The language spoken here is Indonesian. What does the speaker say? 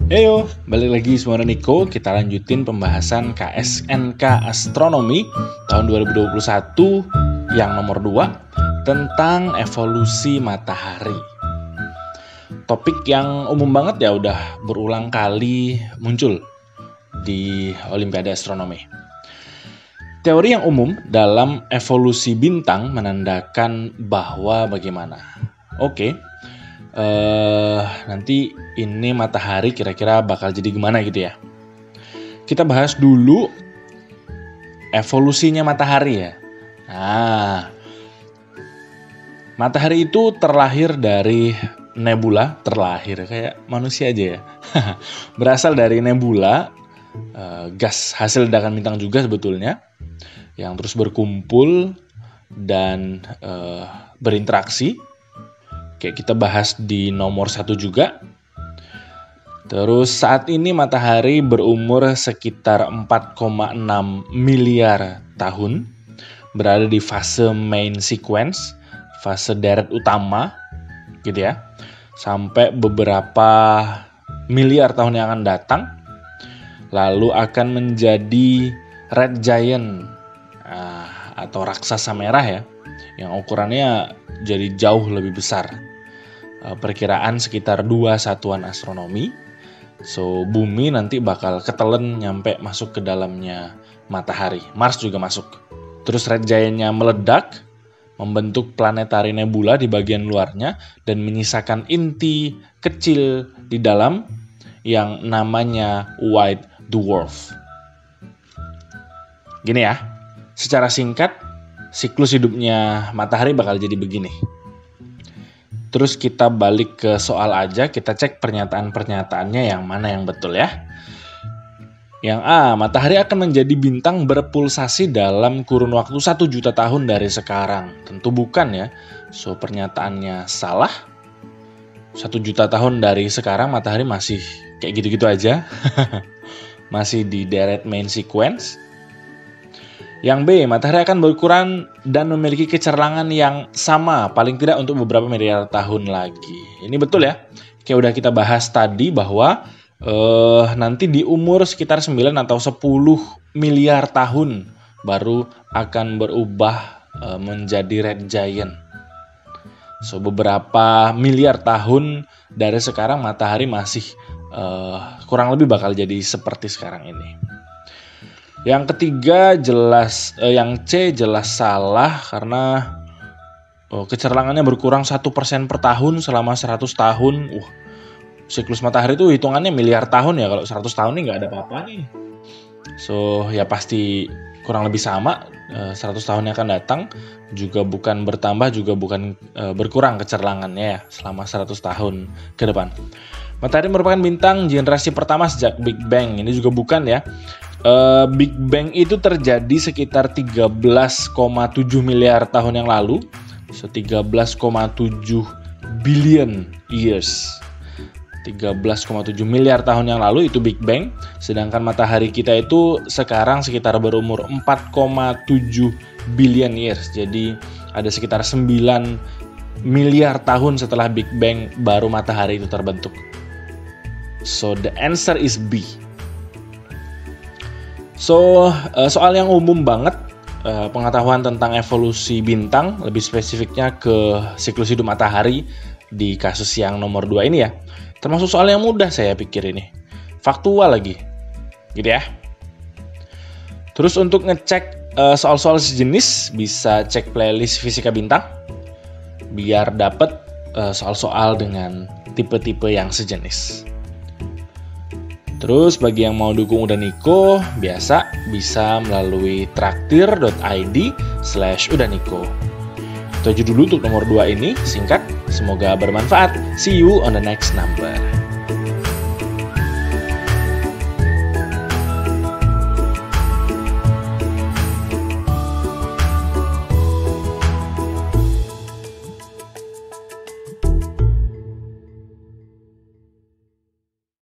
Heyo, balik lagi semua Niko. Kita lanjutin pembahasan KSNK Astronomi tahun 2021 yang nomor 2 tentang evolusi matahari. Topik yang umum banget ya, udah berulang kali muncul di Olimpiade Astronomi. Teori yang umum dalam evolusi bintang menandakan bahwa bagaimana? Nanti ini matahari kira-kira bakal jadi gimana gitu ya. Kita bahas dulu evolusinya matahari ya. Nah, matahari itu terlahir dari nebula, terlahir kayak manusia aja ya. Berasal dari nebula, gas hasil ledakan bintang juga sebetulnya, yang terus berkumpul dan berinteraksi. Kayak kita bahas di nomor 1 juga. Terus saat ini matahari berumur sekitar 4,6 miliar tahun. Berada di fase main sequence, fase deret utama gitu ya. Sampai beberapa miliar tahun yang akan datang. Lalu akan menjadi red giant atau raksasa merah ya. Yang ukurannya jadi jauh lebih besar. Perkiraan sekitar 2 satuan astronomi. So, bumi nanti bakal ketelen nyampe masuk ke dalamnya matahari. Mars juga masuk. Terus red giant-nya meledak, membentuk planetary nebula di bagian luarnya dan menyisakan inti kecil di dalam yang namanya white dwarf. Gini ya, secara singkat, siklus hidupnya matahari bakal jadi begini. Terus kita balik ke soal aja, kita cek pernyataan-pernyataannya yang mana yang betul ya. Yang A, matahari akan menjadi bintang berpulsasi dalam kurun waktu 1 juta tahun dari sekarang. Tentu bukan ya, so pernyataannya salah. 1 juta tahun dari sekarang matahari masih kayak gitu-gitu aja. Masih di deret main sequence. Yang B, matahari akan berkurang dan memiliki kecerlangan yang sama, paling tidak untuk beberapa miliar tahun lagi. Ini betul ya. Kayak udah kita bahas tadi bahwa nanti di umur sekitar 9 atau 10 miliar tahun baru akan berubah menjadi red giant. So, beberapa miliar tahun dari sekarang matahari masih kurang lebih bakal jadi seperti sekarang ini. Yang ketiga jelas, yang C jelas salah karena kecerlangannya berkurang 1% per tahun selama 100 tahun. Siklus matahari itu hitungannya miliar tahun ya, kalau 100 tahun ini nggak ada apa-apa nih. So ya pasti kurang lebih sama, 100 tahun yang akan datang juga bukan bertambah juga bukan berkurang kecerlangannya ya selama 100 tahun ke depan. Matahari merupakan bintang generasi pertama sejak Big Bang. Ini juga bukan ya. Big Bang itu terjadi sekitar 13,7 miliar tahun yang lalu. So 13,7 billion years. 13,7 miliar tahun yang lalu itu Big Bang. Sedangkan matahari kita itu sekarang sekitar berumur 4,7 billion years. Jadi ada sekitar 9 miliar tahun setelah Big Bang baru matahari itu terbentuk. So the answer is B. So, soal yang umum banget, pengetahuan tentang evolusi bintang, lebih spesifiknya ke siklus hidup matahari di kasus yang nomor 2 ini ya. Termasuk soal yang mudah saya pikir ini. Faktual lagi, gitu ya. Terus untuk ngecek soal-soal sejenis, bisa cek playlist Fisika Bintang, biar dapet soal-soal dengan tipe-tipe yang sejenis. Terus bagi yang mau dukung Udah Niko, biasa bisa melalui traktir.id/udahniko. Itu aja dulu untuk nomor 2 ini, singkat, semoga bermanfaat. See you on the next number.